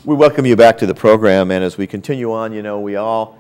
We welcome you back to the program, and as we continue on, you know, we all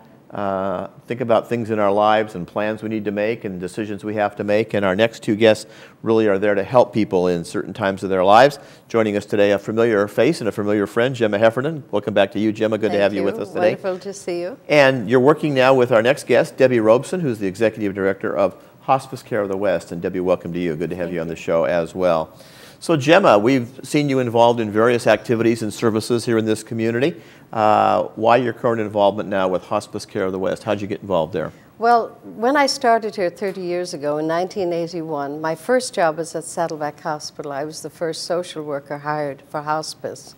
think about things in our lives and plans we need to make and decisions we have to make, and our next two guests really are there to help people in certain times of their lives. Joining us today, a familiar face and a familiar friend, Gemma Heffernan. Welcome back to you, Gemma. Good to have you with us today. Wonderful to see you. And you're working now with our next guest, Debbie Robeson, who's the Executive Director of Hospice Care of the West. And Debbie, welcome to you. Good to have you on the show as well. So Gemma, we've seen you involved in various activities and services here in this community. Why your current involvement now with Hospice Care of the West? How'd you get involved there? Well, when I started here 30 years ago in 1981, my first job was at Saddleback Hospital. I was the first social worker hired for hospice.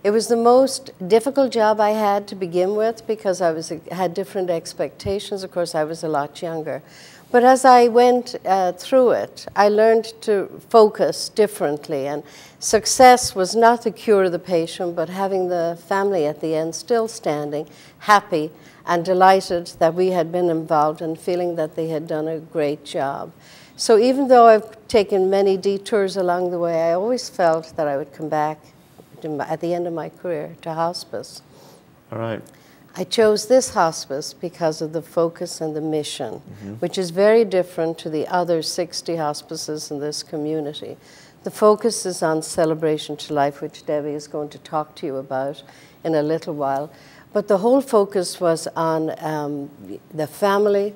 It was the most difficult job I had to begin with because I had different expectations. Of course, I was a lot younger. But as I went through it, I learned to focus differently. And success was not the cure of the patient, but having the family at the end still standing, happy and delighted that we had been involved and feeling that they had done a great job. So even though I've taken many detours along the way, I always felt that I would come back at the end of my career to hospice. All right. I chose this hospice because of the focus and the mission, which is very different to the other 60 hospices in this community. The focus is on celebration to life, which Debbie is going to talk to you about in a little while. But the whole focus was on the family,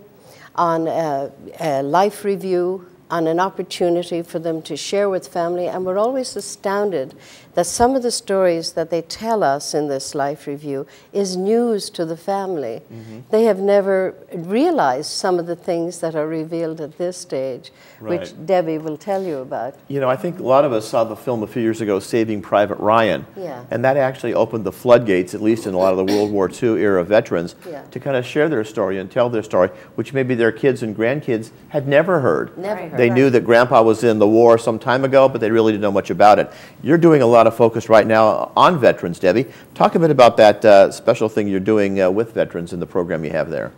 on a life review, on an opportunity for them to share with family. And we're always astounded that some of the stories that they tell us in this life review is news to the family. They have never realized some of the things that are revealed at this stage, which Debbie will tell you about. You know, I think a lot of us saw the film a few years ago, Saving Private Ryan. Yeah. And that actually opened the floodgates, at least in a lot of the World War II era veterans, to kind of share their story and tell their story, which maybe their kids and grandkids had never heard. Never heard. They knew that Grandpa was in the war some time ago, but they really didn't know much about it. You're doing a lot of focus right now on veterans, Debbie. Talk a bit about that special thing you're doing with veterans in the program you have there.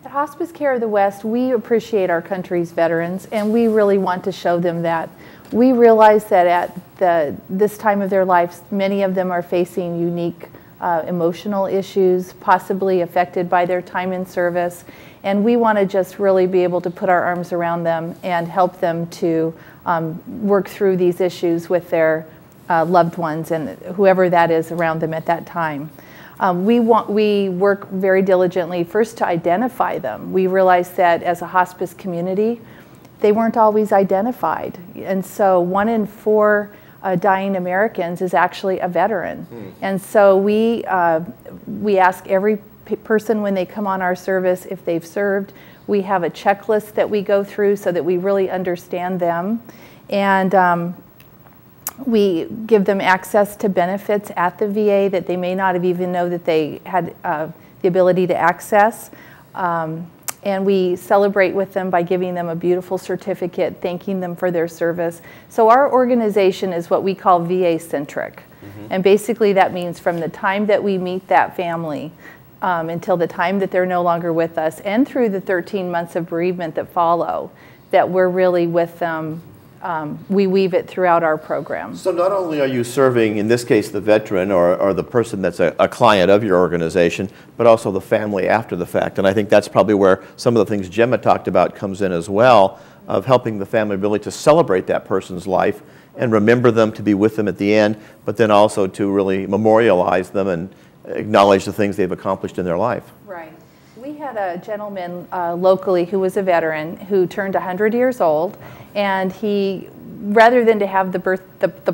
At Hospice Care of the West, we appreciate our country's veterans, and we really want to show them that. We realize that at this time of their lives, many of them are facing unique emotional issues, possibly affected by their time in service, and we want to just really be able to put our arms around them and help them to work through these issues with their loved ones and whoever that is around them at that time. We work very diligently first to identify them. We realize that as a hospice community, they weren't always identified, and so 1 in 4 dying Americans is actually a veteran. And so we ask every person when they come on our service if they've served. We have a checklist that we go through so that we really understand them, and we give them access to benefits at the VA that they may not have even known that they had the ability to access. And we celebrate with them by giving them a beautiful certificate, thanking them for their service. So our organization is what we call VA-centric. And basically that means from the time that we meet that family until the time that they're no longer with us, and through the 13 months of bereavement that follow, that we're really with them. We weave it throughout our program. So not only are you serving, in this case, the veteran or the person that's a client of your organization, but also the family after the fact. And I think that's probably where some of the things Gemma talked about comes in as well, of helping the family really to celebrate that person's life and remember them, to be with them at the end, but then also to really memorialize them and acknowledge the things they've accomplished in their life. Right. We had a gentleman locally who was a veteran who turned 100 years old, and he, rather than to have the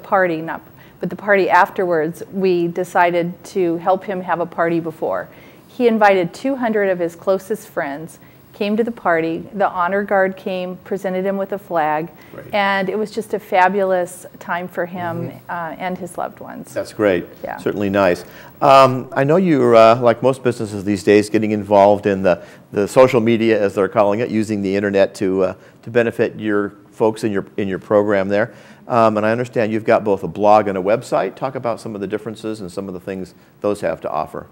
party, but the party afterwards, we decided to help him have a party before. He invited 200 of his closest friends, came to the party, the honor guard came, presented him with a flag, and it was just a fabulous time for him and his loved ones. That's great. Yeah. Certainly nice. I know you're, like most businesses these days, getting involved in the social media, as they're calling it, using the internet to benefit your folks in your program there. And I understand you've got both a blog and a website. Talk about some of the differences and some of the things those have to offer.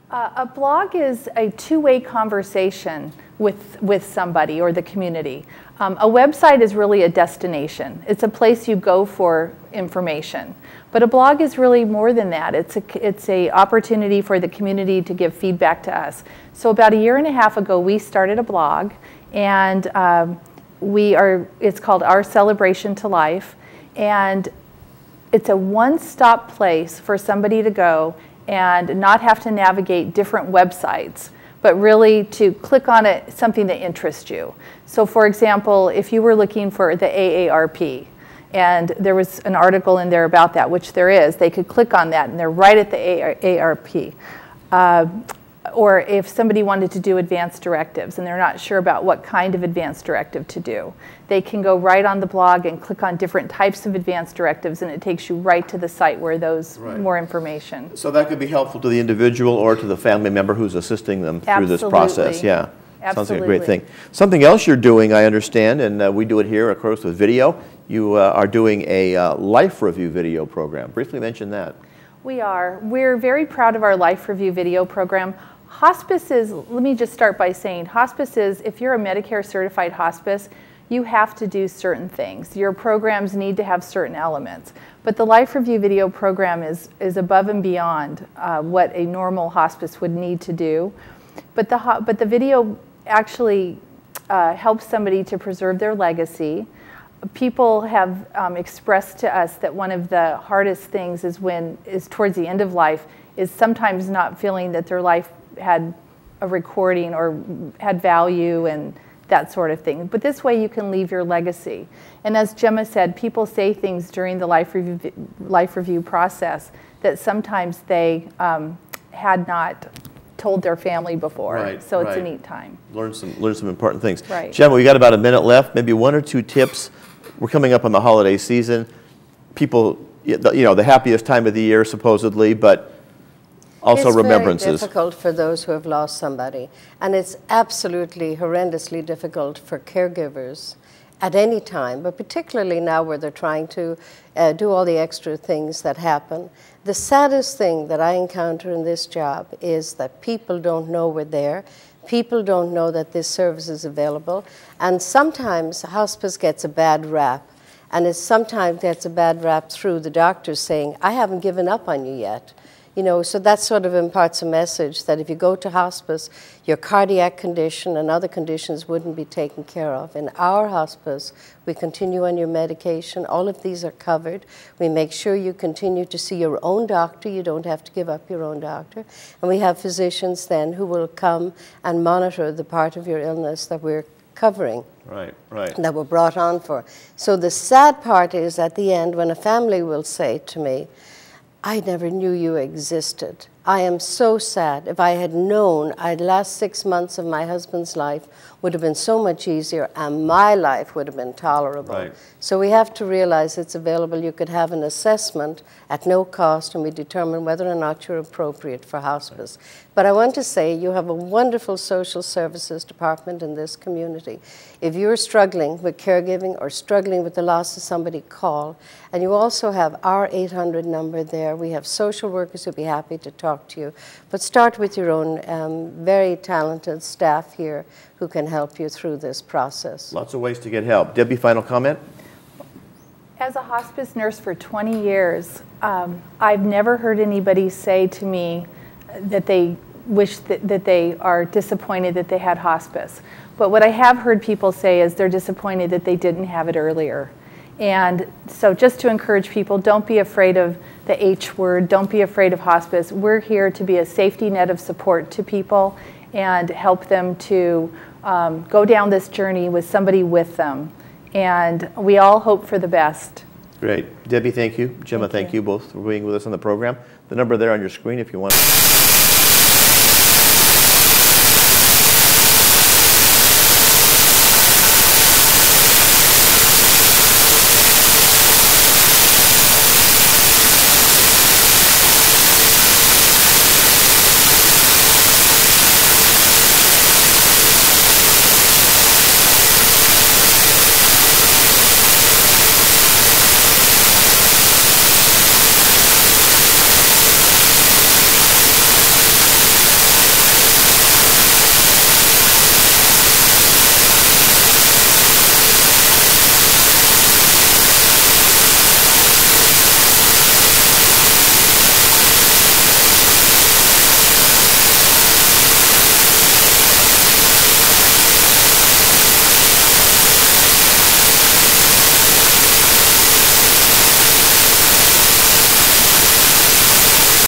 A blog is a two-way conversation with somebody or the community. A website is really a destination. It's a place you go for information. But a blog is really more than that. It's a opportunity for the community to give feedback to us. So about 1.5 years ago, we started a blog, and it's called Our Celebration to Life, and it's a one-stop place for somebody to go and not have to navigate different websites, but really to click on something that interests you. So for example, if you were looking for the AARP, and there was an article in there about that, which there is, they could click on that and they're right at the AARP. Or if somebody wanted to do advanced directives and they're not sure about what kind of advanced directive to do, they can go right on the blog and click on different types of advanced directives, and it takes you right to the site where those more information. So that could be helpful to the individual or to the family member who's assisting them through this process. Yeah, sounds like a great thing. Something else you're doing, I understand, and we do it here, of course, with video. You are doing a life review video program. Briefly mention that. We are. We're very proud of our life review video program. Hospice is, let me just start by saying, hospice is, if you're a Medicare certified hospice, you have to do certain things. Your programs need to have certain elements. But the life review video program is above and beyond what a normal hospice would need to do. But the video actually helps somebody to preserve their legacy. People have expressed to us that one of the hardest things is towards the end of life, is sometimes not feeling that their life had a recording or had value and that sort of thing. But this way you can leave your legacy. And as Gemma said, people say things during the life review process that sometimes they had not told their family before. Right, so it's a neat time. Learn some important things. Right. Gemma, we got about a minute left. Maybe 1 or 2 tips. We're coming up on the holiday season. People, you know, the happiest time of the year supposedly, but also remembrances. It's very difficult for those who have lost somebody, and it's absolutely horrendously difficult for caregivers at any time, but particularly now where they're trying to do all the extra things that happen. The saddest thing that I encounter in this job is that people don't know we're there. People don't know that this service is available, and sometimes hospice gets a bad rap, and it sometimes gets a bad rap through the doctors saying, I haven't given up on you yet. You know, so that sort of imparts a message that if you go to hospice, your cardiac condition and other conditions wouldn't be taken care of. In our hospice, we continue on your medication. All of these are covered. We make sure you continue to see your own doctor. You don't have to give up your own doctor. And we have physicians then who will come and monitor the part of your illness that we're covering. Right, right. That we're brought on for. So the sad part is at the end when a family will say to me, I never knew you existed. I am so sad. If I had known, the last 6 months of my husband's life would have been so much easier and my life would have been tolerable. Right. So we have to realize it's available. You could have an assessment at no cost and we determine whether or not you're appropriate for hospice. But I want to say you have a wonderful social services department in this community. If you're struggling with caregiving or struggling with the loss of somebody, call. And you also have our 800 number there. We have social workers who'd be happy to talk to you. But start with your own very talented staff here who can help you through this process. Lots of ways to get help. Debbie, final comment? As a hospice nurse for 20 years, I've never heard anybody say to me that they wish that they are disappointed that they had hospice. But what I have heard people say is they're disappointed that they didn't have it earlier. And so just to encourage people, don't be afraid of the H word, don't be afraid of hospice. We're here to be a safety net of support to people and help them to go down this journey with somebody with them. And we all hope for the best. Great. Debbie, thank you. Gemma, thank you both for being with us on the program. The number there on your screen if you want.